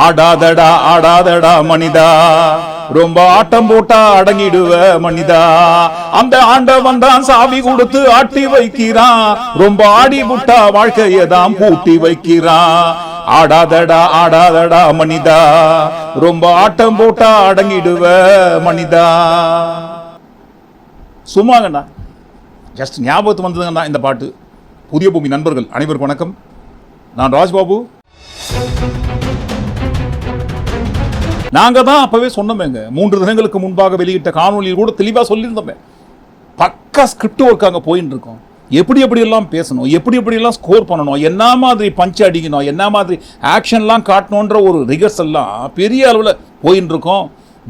ஆடாதடா ஆடாதடா மனிதா, ரொம்ப ஆட்டம் போட்டா அடங்கிடுவ மனிதா. அந்த ஆண்டவன் தான் சாவி கொடுத்து ஆட்டி வைக்கிறான், ரொம்ப ஆடி புட்டா வாழ்க்கையை தான் பூட்டி வைக்கிறான். ஆடாதடா ஆடாதடா மனிதா, ரொம்ப ஆட்டம் போட்டா அடங்கிடுவ மனிதா. சும்மாங்கண்ணா, ஜஸ்ட் ஞாபகத்து வந்ததுங்கண்ணா இந்த பாட்டு. புதிய பூமி நண்பர்கள் அனைவருக்கும் வணக்கம். நான் ராஜ்பாபு. நாங்க தான் அப்பவே சொன்னோமேங்க, 3 தினங்களுக்கு முன்பாக வெளியிட்ட காணொலியில் கூட தெளிவா சொல்லியிருந்தோமே, பக்கா ஸ்கிரிப்ட் ஒர்க் அங்க போயிட்டு இருக்கோம். எப்படி எல்லாம் பேசணும், எப்படி எல்லாம் ஸ்கோர் பண்ணணும், என்ன மாதிரி பஞ்ச் அடிக்கணும், என்ன மாதிரி ஆக்ஷன்லாம் காட்டணுன்ற ஒரு ரிகர்ஸ் எல்லாம் பெரிய அளவில் போயின்னு இருக்கோம்.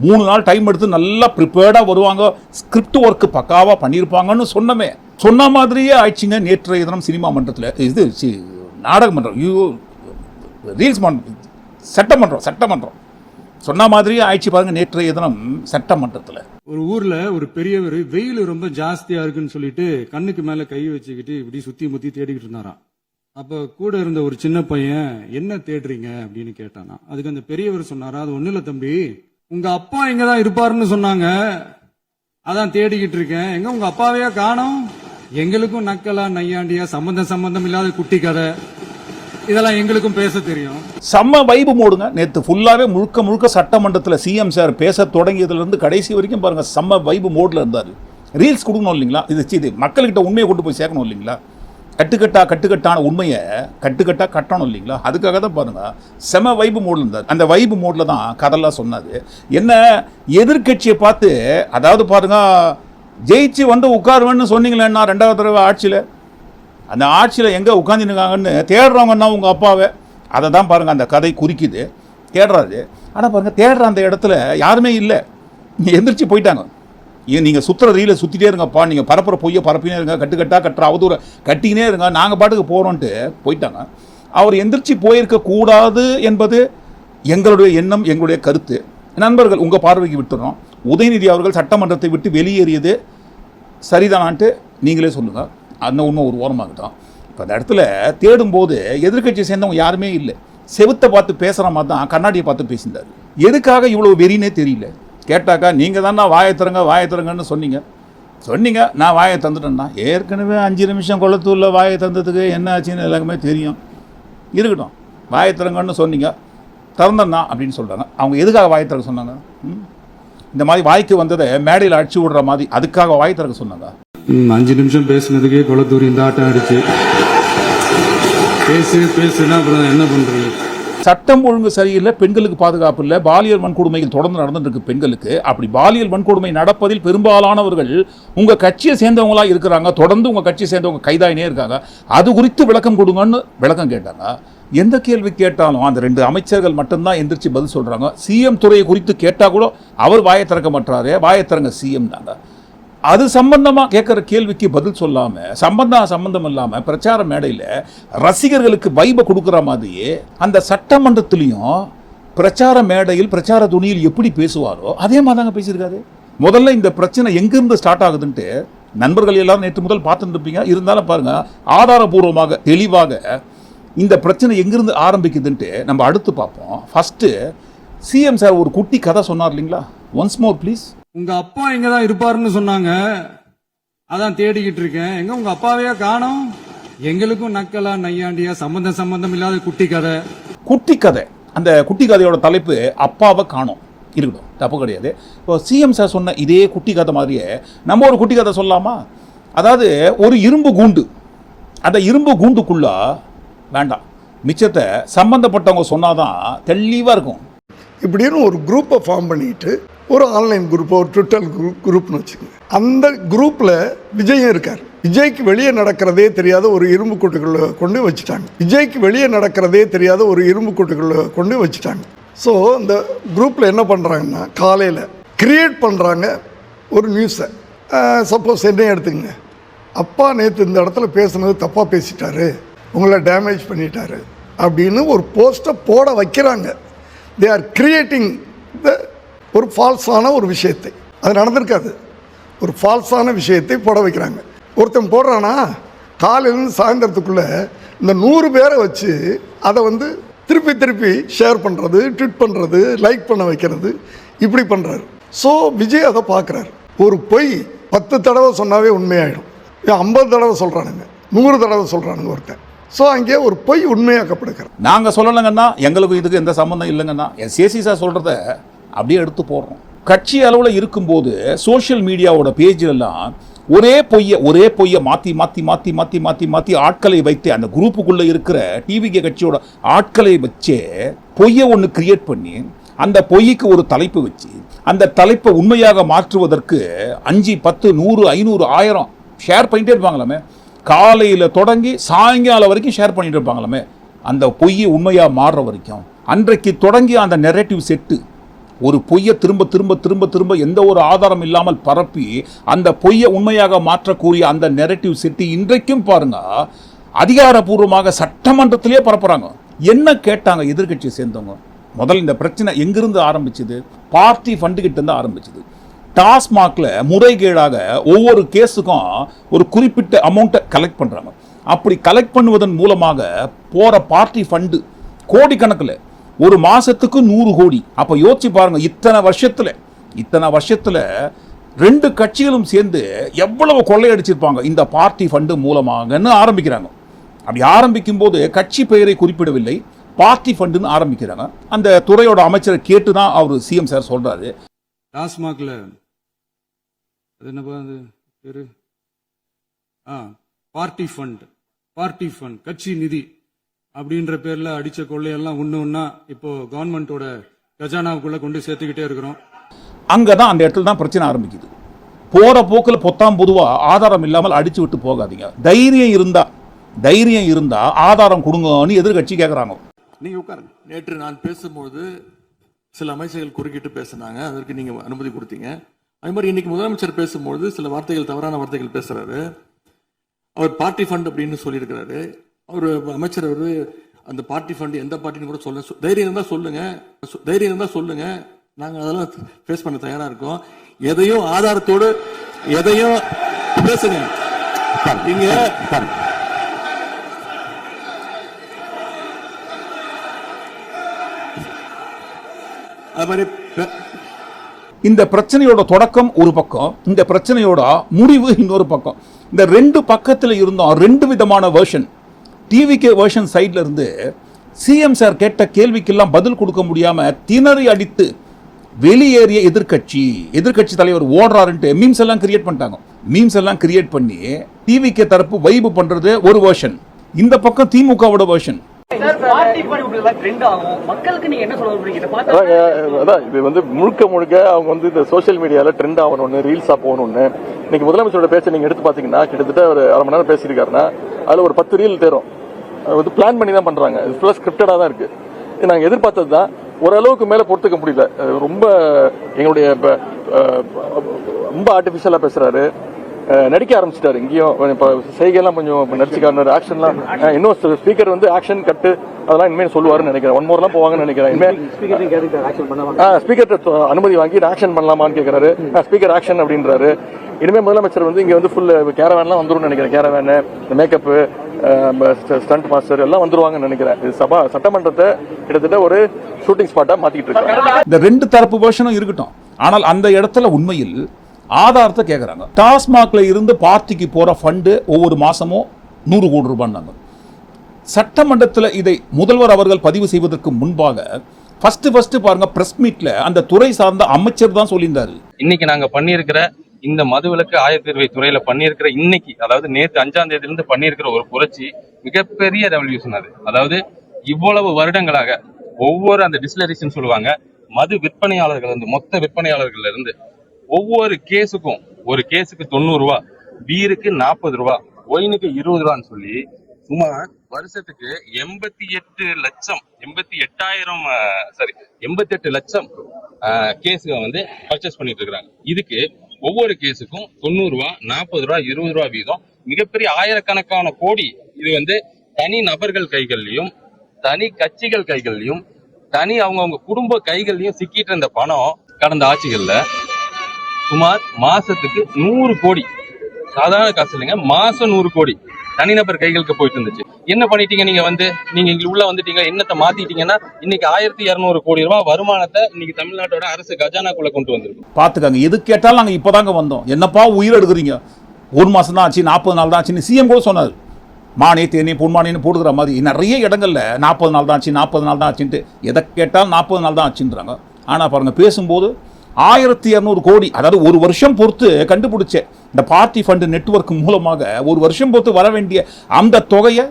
3 நாள் டைம் எடுத்து நல்லா ப்ரிப்பேர்டாக வருவாங்க, ஸ்கிரிப்ட் ஒர்க்கு பக்காவாக பண்ணியிருப்பாங்கன்னு சொன்னமே. சொன்ன மாதிரியே ஆயிடுச்சுங்க. நேற்றைய தினம் சினிமா மன்றத்தில் இது நாடகம் மன்றம், ரீல்ஸ் மன்றம், சட்டமன்றம் சொன்ன மாதிரியே ஆயிடுச்சு பாருங்க. நேற்றைய தினம் சட்டமன்றத்தில் ஒரு ஊர்ல ஒரு பெரியவர் வெயில் ரொம்ப ஜாஸ்தியா இருக்குன்னு சொல்லிட்டு கண்ணுக்கு மேல கை வச்சுக்கிட்டு இப்படி சுத்தி முத்தி தேடிக்கிட்டு இருந்தாராம். அப்ப கூட இருந்த ஒரு சின்ன பையன், என்ன தேடுறீங்க அப்படின்னு கேட்டானா. அதுக்கு அந்த பெரியவர் சொன்னாரா, அது ஒண்ணு இல்ல தம்பி, உங்க அப்பா இங்கதான் இருப்பாருன்னு சொன்னாங்க, அதான் தேடிக்கிட்டு இருக்கேன். எங்க உங்க அப்பாவையா காணோம்? எங்களுக்கும் நக்கலா நையாண்டியா சம்பந்தம் இல்லாத குட்டி கதை, இதெல்லாம் எங்களுக்கும் பேச தெரியும். செம்ம வைபு மோடுங்க. நேற்று ஃபுல்லாவே முழுக்க சட்டமன்றத்தில் சிஎம் சார் பேச தொடங்கியதுல இருந்து கடைசி வரைக்கும் பாருங்க, செம்ம வைபு மோட்ல இருந்தாரு. ரீல்ஸ் கொடுக்கணும் இல்லைங்களா, இது மக்கள்கிட்ட உண்மையை கொண்டு போய் சேர்க்கணும் இல்லைங்களா, கட்டுக்கட்டான உண்மையை கட்டுக்கட்டா கட்டணும் இல்லைங்களா, அதுக்காக தான் பாருங்க செம வைபு மோட்ல இருந்தார். அந்த வைபு மோட்ல தான் கதெல்லாம் சொன்னாரு. என்ன எதிர்கட்சியை பார்த்து, அதாவது பாருங்க, ஜெயிச்சு வந்து உட்காருவேன்னு சொன்னீங்களேன்னா 2வது தடவை ஆட்சியில், அந்த ஆட்சியில் எங்கே உட்காந்துருக்காங்கன்னு தேடுறவங்கன்னா உங்கள் அப்பாவை, அதை தான் பாருங்கள் அந்த கதை குறிக்குது. தேடுறாரு, ஆனால் பாருங்கள் தேடுற அந்த இடத்துல யாருமே இல்லை, எந்திரிச்சு போயிட்டாங்க. நீங்கள் சுற்றுற ரீலை சுற்றிட்டே இருங்கப்பா, நீங்கள் பரப்புற பொய்யை பரப்பினே இருங்க, கட்டுற அவதூறை கட்டிக்கினே இருங்க, நாங்கள் பாட்டுக்கு போகிறோன்ட்டு போயிட்டாங்க. அவர் எந்திரிச்சு போயிருக்கக்கூடாது என்பது எங்களுடைய எண்ணம், எங்களுடைய கருத்து. நண்பர்கள் உங்கள் பார்வைக்கு விட்டுறோம். உதயநிதி அவர்கள் சட்டமன்றத்தை விட்டு வெளியேறியது சரிதானான்ட்டு நீங்களே சொல்லுங்கள். அந்த உண்மை ஒரு ஓரமாகட்டும். இப்போ அந்த இடத்துல தேடும்போது எதிர்கட்சியை சேர்ந்தவங்க யாருமே இல்லை. செவுத்தை பார்த்து பேசுகிற மாதிரி தான் கண்ணாடியை பார்த்து பேசியிருந்தார். எதுக்காக இவ்வளோ வெறினே தெரியல. கேட்டாக்கா, நீங்கள் தான் வாயை திறங்கன்னு சொன்னீங்க, நான் வாயை தந்துட்டேன்னா. ஏற்கனவே 5 நிமிஷம் கொளத்தூரில் வாயை தந்ததுக்கு என்ன ஆச்சுன்னு எல்லாருக்குமே தெரியும். இருக்கட்டும், வாயை திறங்கன்னு சொன்னீங்க, திறந்தண்ணா அப்படின்னு சொல்கிறாங்க. அவங்க எதுக்காக வாயை திறக்க சொன்னாங்க? இந்த மாதிரி வாய்க்கு வந்ததை மேடையில் அடிச்சு விடுற மாதிரி அதுக்காக வாய் திறக்க சொன்னாங்க. 5 நிமிஷம் பேசுனதுக்கே கொளத்தூரி இந்த ஆட்டம் அடிச்சு பேசுனா அப்புறம் என்ன பண்றது? சட்டம் ஒழுங்கு சரியில்லை, பெண்களுக்கு பாதுகாப்பு இல்லை, பாலியல் வன்கொடுமைகள் தொடர்ந்து நடந்துட்டு இருக்கு பெண்களுக்கு. அப்படி பாலியல் வன்கொடுமை நடப்பதில் பெரும்பாலானவர்கள் உங்க கட்சியை சேர்ந்தவங்களா இருக்கிறாங்க, தொடர்ந்து உங்க கட்சியை சேர்ந்தவங்க கைதாயினே இருக்காங்க. அது குறித்து விளக்கம் கொடுங்கன்னு விளக்கம் கேட்டாங்க. எந்த கேள்வி கேட்டாலும் அந்த 2 அமைச்சர்கள் மட்டும்தான் எந்திரிச்சு பதில் சொல்றாங்க. சிஎம் துறையை குறித்து கேட்டா கூட அவர் வாயை திறக்க மாட்டாரு, வாயை திறங்க சிஎம் தாங்க. அது சம்பந்தமாக கேட்குற கேள்விக்கு பதில் சொல்லாமல், சம்பந்தம் இல்லாமல் பிரச்சார மேடையில் ரசிகர்களுக்கு வைபை கொடுக்குற மாதிரியே அந்த சட்டமன்றத்திலையும் பிரச்சார மேடையில் பிரச்சார துணியில் எப்படி பேசுவாரோ அதே மாதிரி தாங்க பேசியிருக்காரு. முதல்ல இந்த பிரச்சனை எங்கிருந்து ஸ்டார்ட் ஆகுதுன்ட்டு நண்பர்கள் எல்லாரும் நேற்று முதல் பார்த்துட்டு இருப்பீங்க. இருந்தாலும் பாருங்க, ஆதாரபூர்வமாக தெளிவாக இந்த பிரச்சனை எங்கிருந்து ஆரம்பிக்குதுன்ட்டு நம்ம அடுத்து பார்ப்போம். ஃபர்ஸ்ட் சிஎம் சார் ஒரு குட்டி கதை சொன்னார் இல்லைங்களா. Once more please. உங்க அப்பா இங்கதான் இருப்பாருன்னு சொன்னாங்க, அதான் தேடிக்கிட்டு இருக்கேன். எங்க உங்க அப்பாவையா காணோம்? எங்களுக்கும் நக்கலா நையாண்டியா சம்பந்தம் இல்லாத குட்டி கதை. அந்த குட்டி கதையோட தலைப்பு அப்பாவை காணோம். இருக்கட்டும், தப்பு கிடையாது. இப்போ சிஎம் சார் சொன்ன இதே குட்டி கதை மாதிரியே நம்ம ஒரு குட்டி கதை சொல்லலாமா? அதாவது ஒரு இரும்பு கூண்டு, அந்த இரும்பு கூண்டுக்குள்ள வேண்டாம், மிச்சத்தை சம்பந்தப்பட்டவங்க சொன்னாதான் தெளிவாக இருக்கும். இப்படின்னு ஒரு குரூப்பை ஃபார்ம் பண்ணிட்டு, ஒரு ஆன்லைன் குரூப், ஒரு ட்விட்டர் குரூப்னு வச்சுக்கோங்க. அந்த குரூப்பில் விஜயும் இருக்கார். விஜய்க்கு வெளியே நடக்கிறதே தெரியாத ஒரு இரும்பு கூட்டுக்குள்ள கொண்டு வச்சுட்டாங்க. ஸோ இந்த குரூப்பில் என்ன பண்ணுறாங்கன்னா, காலையில் கிரியேட் பண்ணுறாங்க ஒரு நியூஸை. சப்போஸ் என்ன எடுத்துங்க, அப்பா நேற்று இந்த இடத்துல பேசுனது தப்பாக பேசிட்டாரு, உங்களை டேமேஜ் பண்ணிட்டாரு அப்படின்னு ஒரு போஸ்ட்டை போட வைக்கிறாங்க. தே ஆர் கிரியேட்டிங் ஒரு ஃபால்ஸான ஒரு விஷயத்தை, அது நடந்திருக்காது, ஒரு ஃபால்ஸான விஷயத்தை போட வைக்கிறாங்க. ஒருத்தன் போடுறானா, காலையிலேருந்து சாயந்தரத்துக்குள்ளே இந்த 100 பேரை வச்சு அதை திருப்பி திருப்பி ஷேர் பண்ணுறது, ட்வீட் பண்ணுறது, லைக் பண்ண வைக்கிறது, இப்படி பண்ணுறாரு. ஸோ விஜய் அதை பார்க்குறாரு. ஒரு பொய் 10 தடவை சொன்னாவே உண்மையாயிடும். 50 தடவை சொல்கிறானுங்க, 100 தடவை சொல்கிறானுங்க ஒருத்தன். ஸோ அங்கே ஒரு பொய் உண்மையாக்கப்படுகிறது. நாங்கள் சொல்லலைங்கன்னா எங்களுக்கு இதுக்கு எந்த சம்மந்தம் இல்லைங்கன்னா சேசி சார் சொல்கிறத அப்படியே எடுத்து போடுறோம். கட்சி அளவில் இருக்கும்போது சோஷியல் மீடியாவோட பேஜிலெல்லாம் ஒரே பொய்யை மாற்றி ஆட்களை வைத்து அந்த குரூப்புக்குள்ளே இருக்கிற டிவிகே கட்சியோட ஆட்களை வச்சே பொய்யை ஒன்று கிரியேட் பண்ணி அந்த பொய்க்கு ஒரு தலைப்பு வச்சு அந்த தலைப்பை உண்மையாக மாற்றுவதற்கு 5, 10, 100, 500, 1000 ஷேர் பண்ணிட்டே இருப்பாங்களாமே. காலையில் தொடங்கி சாயங்காலம் வரைக்கும் ஷேர் பண்ணிட்டு இருப்பாங்களாமே. அந்த பொய்யை உண்மையாக மாறுற வரைக்கும் அன்றைக்கு தொடங்கி அந்த நெரேட்டிவ் செட்டு ஒரு பொய்யை திரும்ப எந்த ஒரு ஆதாரம் இல்லாமல் பரப்பி அந்த பொய்யை உண்மையாக மாற்றக்கூடிய அந்த நெரேட்டிவ் செட்டு இன்றைக்கும் பாருங்க அதிகாரப்பூர்வமாக சட்டமன்றத்திலே பரப்புறாங்க. என்ன கேட்டாங்க எதிர்கட்சியை சேர்ந்தவங்க? முதல்ல இந்த பிரச்சனை எங்கிருந்து ஆரம்பிச்சது? பார்ட்டி ஃபண்டு கிட்ட இருந்து ஆரம்பிச்சது. டாஸ்மாக்ல முறைகேடாக ஒவ்வொரு கேஸுக்கும் ஒரு குறிப்பிட்ட அமௌண்ட்டை கலெக்ட் பண்றாங்க. அப்படி கலெக்ட் பண்ணுவதன் மூலமாக போற பார்ட்டி ஃபண்டு கோடிக்கணக்கில், ஒரு மாசத்துக்கு 100 கோடி. அப்ப யோசிச்சு பாருங்க, இத்தனை வருஷத்துல 2 கட்சிகளும் சேர்ந்து எவ்வளவு கொள்ளையடிச்சிருப்பாங்க இந்த பார்ட்டி ஃபண்டு மூலமாகன்னு ஆரம்பிக்கிறாங்க. அப்படி ஆரம்பிக்கும் போது கட்சி பெயரை குறிப்பிடவில்லை, பார்ட்டி ஃபண்டுன்னு ஆரம்பிக்கிறாங்க. அந்த துறையோட அமைச்சரை கேட்டுதான் அவர் சிஎம் சார் சொல்றாரு. டாஸ்மாக்ல அது என்னப்பா அது பேரு? பார்ட்டி ஃபண்ட் கட்சி நிதி அப்படின்ற பேர்ல அடிச்ச கொள்ளையெல்லாம் ஒண்ணா இப்போ கவர்மெண்டோட கஜானாவுக்குள்ள கொண்டு சேர்த்துக்கிட்டே இருக்கிறோம். அங்கதான் அந்த இடத்துல தான் பிரச்சனை ஆரம்பிக்குது. போற போக்கில் பொத்தாம் பொதுவா ஆதாரம் இல்லாமல் அடிச்சு விட்டு போகாதீங்க. தைரியம் இருந்தா ஆதாரம் கொடுங்கன்னு எதிர்கட்சி கேட்கறாங்க. நீங்க உட்காருங்க. நேற்று நான் பேசும்போது சில அமைச்சர்கள் குறுக்கிட்டு பேசினாங்க, அதற்கு நீங்க அனுமதி கொடுத்தீங்க. அதே மாதிரி இன்னைக்கு முதலமைச்சர் பேசும்போது சில வார்த்தைகள், தவறான வார்த்தைகள் பேசுறாரு. அவர் பார்ட்டி ஃபண்ட் அப்படின்னு சொல்லியிருக்கிறாரு. அவர் அமைச்சர் அந்த பார்ட்டி ஃபண்ட் எந்த பார்ட்டின்னு கூட சொல்ல, தைரியம் இருந்தா சொல்லுங்க, நாங்க அதெல்லாம் ஃபேஸ் பண்ண தயாரா இருக்கோம். எதையும் ஆதாரத்தோடு எதையும் பேசுங்க. நீங்க அது மாதிரி இந்த பிரச்சனையோட தொடக்கம் ஒரு பக்கம், இந்த பிரச்சனையோட முடிவு இன்னொரு பக்கம். இந்த 2 பக்கத்தில் இருந்தோம் 2 விதமான வெர்ஷன். டிவிகே வெர்ஷன் சைட்ல இருந்து சிஎம் சார் கேட்ட கேள்விக்கெல்லாம் பதில் கொடுக்க முடியாம திணறி அடித்து வெளியேறிய எதிர்கட்சி தலைவர் ஓடுறாருன்ட்டு மீம்ஸ் எல்லாம் கிரியேட் பண்ணி டிவிகே தரப்பு வைபு பண்றது ஒரு வெர்ஷன். இந்த பக்கம் திமுகவோட வெர்ஷன். இது வந்து முழுக்க அவங்க வந்து இந்த சோசியல் மீடியால ட்ரெண்ட் ஆகணும்னு, ரீல்ஸா போகணும்னு. இன்னைக்கு முதலமைச்சரோட பேச்சை நீங்க எடுத்து பாத்தீங்கன்னா கிட்டத்தட்ட ஒரு 1/2 மணி நேரம் பேசியிருக்காருன்னா அதுல ஒரு 10 ரீல் தேரும். அது வந்து பிளான் பண்ணி தான் பண்றாங்க. இது ஃபுல்லா ஸ்கிரிப்டடா தான் இருக்கு. நாங்க எதிர்பார்த்தது தான். ஓரளவுக்கு மேல பொறுத்துக்க முடியல. ரொம்ப எங்களுடைய ரொம்ப ஆர்டிபிஷியலா பேசுறாரு. நடிக்க ஆரம்பிச்சிட்டாரு. இங்கேயும் இப்ப செய்கையெல்லாம் கொஞ்சம் நடிச்சுக்காரு. ஆக்ஷன்லாம் இன்னும் ஸ்பீக்கர் வந்து ஆக்ஷன் கட்டு அதெல்லாம் இனிமேல் சொல்லுவாருன்னு நினைக்கிறேன். 1 மோர்லாம் போவாங்கன்னு நினைக்கிறேன். ஸ்பீக்கர் அனுமதி வாங்கி ஆக்ஷன் பண்ணலாமான்னு கேட்கறாரு. ஸ்பீக்கர் ஆக்ஷன் அப்படின்றாரு. இனிமே முதலமைச்சர் வந்து இங்க வந்து ஃபுல் கேரவேன்லாம் வந்துரும் நினைக்கிறேன். கேரவேன், மேக்கப், ஸ்டண்ட் மாஸ்டர் எல்லாம் வந்துருவாங்கன்னு நினைக்கிறேன். இது சட்டமன்றத்தை கிட்டத்தட்ட ஒரு ஷூட்டிங் ஸ்பாட்டா மாத்திட்டு இருக்காங்க. இந்த 2 தரப்பு வெர்ஷனும் இருக்கட்டும். ஆனால் அந்த இடத்துல உண்மையில் ஆதாரத்தை கேட்கறாங்க. டாஸ்மாக்ல இருந்து பார்ட்டிக்கு போற ஃபண்டு ஒவ்வொரு மாசமும் 100 கோடி ரூபாய். சட்டமன்றத்தில் இதை முதல்வர் அவர்கள் பதிவு செய்வதற்கு முன்பாக ஃபர்ஸ்ட் பாருங்க, பிரஸ் மீட்ல அந்த துறை சார்ந்த அமைச்சர் தான் சொல்லியிருந்தாரு. இன்னைக்கு நாங்க பண்ணியிருக்கிற இந்த மதுவிலக்கு ஆயத்தீர்வை துறையில பண்ணியிருக்கிற இன்னைக்கு, அதாவது நேற்று 5ஆம் தேதியிலிருந்து பண்ணியிருக்கிற ஒரு புரட்சி மிகப்பெரிய ரெவல்யூஷன். அதாவது இவ்வளவு வருடங்களாக ஒவ்வொரு அந்த டிஸ்டிலரிஸ் சொல்லுவாங்க, மது விற்பனையாளர்கள் இருந்து, மொத்த விற்பனையாளர்கள் இருந்து ஒவ்வொரு கேஸுக்கும், ஒரு கேஸுக்கு 90 ரூபா, பீருக்கு 40 ரூபா, ஒயினுக்கு 20 ரூபான்னு சொல்லி சுமார் வருஷத்துக்கு 88 லட்சம் கேஸுக வந்து பர்ச்சேஸ் பண்ணிட்டு இருக்காங்க. இதுக்கு ஒவ்வொரு கேஸுக்கும் 90 ரூபா, 40 ரூபா, 20 ரூபா வீதம் மிகப்பெரிய ஆயிரக்கணக்கான கோடி. இது வந்து தனி நபர்கள் கைகள்லயும், தனி கட்சிகள் கைகள்லயும், தனி அவங்க குடும்ப கைகள்லயும் சிக்கிட்டு இருந்த பணம் கடந்த ஆட்சிகள்ல சுமார் மாசத்துக்கு 100 கோடி, சாதாரண காசு இல்லைங்க, மாசம் 100 கோடி. தனிநபர் கைகளுக்கு போயிட்டு இருந்துச்சு. என்ன பண்ணிட்டீங்க நீங்க நீங்க இங்க உள்ள வந்துட்டீங்க, என்னத்தை மாத்திட்டீங்கன்னா இன்னைக்கு 1200 கோடி ரூபாய் வருமானத்தை இன்னைக்கு தமிழ்நாட்டோட அரசு கஜானாக்குள்ள கொண்டு வந்திருக்கும். பாத்துக்காங்க, எது கேட்டாலும் நாங்க இப்பதாங்க வந்தோம், என்னப்பா உயிர் எடுக்கிறீங்க, 1 மாசம் தான் ஆச்சு, 40 நாள் தான் ஆச்சுன்னு சிஎம் கூட சொன்னார். மானே தேனே பொன்மானேன்னு போடுகிற மாதிரி நிறைய இடங்கள்ல 40 நாள் தான் ஆச்சு, 40 நாள் தான் ஆச்சுன்ட்டு எதை கேட்டாலும் 40 நாள் தான் ஆச்சுன்றாங்க. ஆனா பாருங்க, பேசும்போது 1200 கோடி, அதாவது ஒரு வருஷம் பொறுத்து கண்டுபிடிச்ச இந்த பார்ட்டி ஃபண்ட் நெட்வொர்க் மூலமாக ஒரு வருஷம் பொறுத்து வர வேண்டிய அந்த தொகையை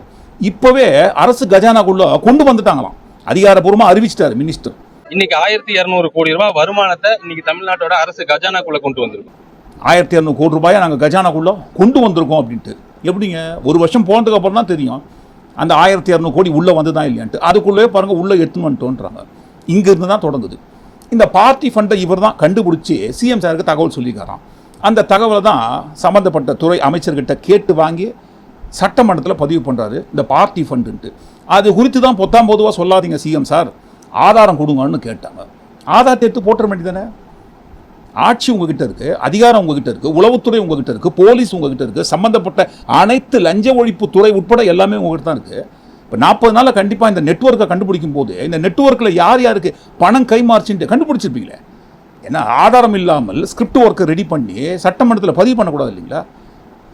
இப்பவே அரசு கஜானாக்குள்ள கொண்டு வந்துட்டாங்களாம். அதிகாரப்பூர்வமா அறிவிச்சிட்டாரு மினிஸ்டர். இன்னைக்கு 1200 கோடி ரூபாய் வருமானத்தை இன்னைக்கு தமிழ்நாட்டோட அரசு கஜானாக்குள்ள கொண்டு வந்திருக்கும். 1200 கோடி ரூபாயை நாங்கள் கஜானாக்குள்ள கொண்டு வந்திருக்கோம் அப்படின்ட்டு. எப்படிங்க, ஒரு வருஷம் போனதுக்கு அப்புறம் தான் தெரியும் அந்த 1200 கோடி உள்ள வந்து தான் இல்லையான்ட்டு. அதுக்குள்ளே பாருங்க உள்ள எடுத்துன்னு வந்துட்டோன்றாங்க. இங்கிருந்து தான் தொடங்குது. இந்த பார்ட்டி ஃபண்டை இவர் தான் கண்டுபிடிச்சி சிஎம் சாருக்கு தகவல் சொல்லிக்காராம். அந்த தகவலை தான் சம்மந்தப்பட்ட துறை அமைச்சர்கிட்ட கேட்டு வாங்கி சட்டமன்றத்தில் பதிவு பண்ணுறாரு இந்த பார்ட்டி ஃபண்டுன்ட்டு. அது குறித்து தான் பொத்தாம் சொல்லாதீங்க சிஎம் சார், ஆதாரம் கொடுங்கன்னு கேட்டாங்க. ஆதாரத்தை எடுத்து போட்டுற வேண்டியதானே. ஆட்சி உங்ககிட்ட இருக்கு, அதிகாரம் உங்ககிட்ட இருக்கு, உளவுத்துறை உங்ககிட்ட இருக்கு, போலீஸ் உங்ககிட்ட இருக்கு, சம்பந்தப்பட்ட அனைத்து லஞ்ச ஒழிப்பு துறை உட்பட எல்லாமே உங்ககிட்ட தான் இருக்கு. இப்போ 40 நாளில் கண்டிப்பாக இந்த நெட்வொர்க்கை கண்டுபிடிக்கும் போது இந்த நெட்வொர்க்கில் யார் யாருக்கு பணம் கைமாறிச்சுட்டு கண்டுபிடிச்சிருப்பீங்களே. ஏன்னா ஆதாரம் இல்லாமல் ஸ்கிரிப்ட் ஒர்க்கை ரெடி பண்ணி சட்டமன்றத்தில் பதிவு பண்ணக்கூடாது இல்லைங்களா.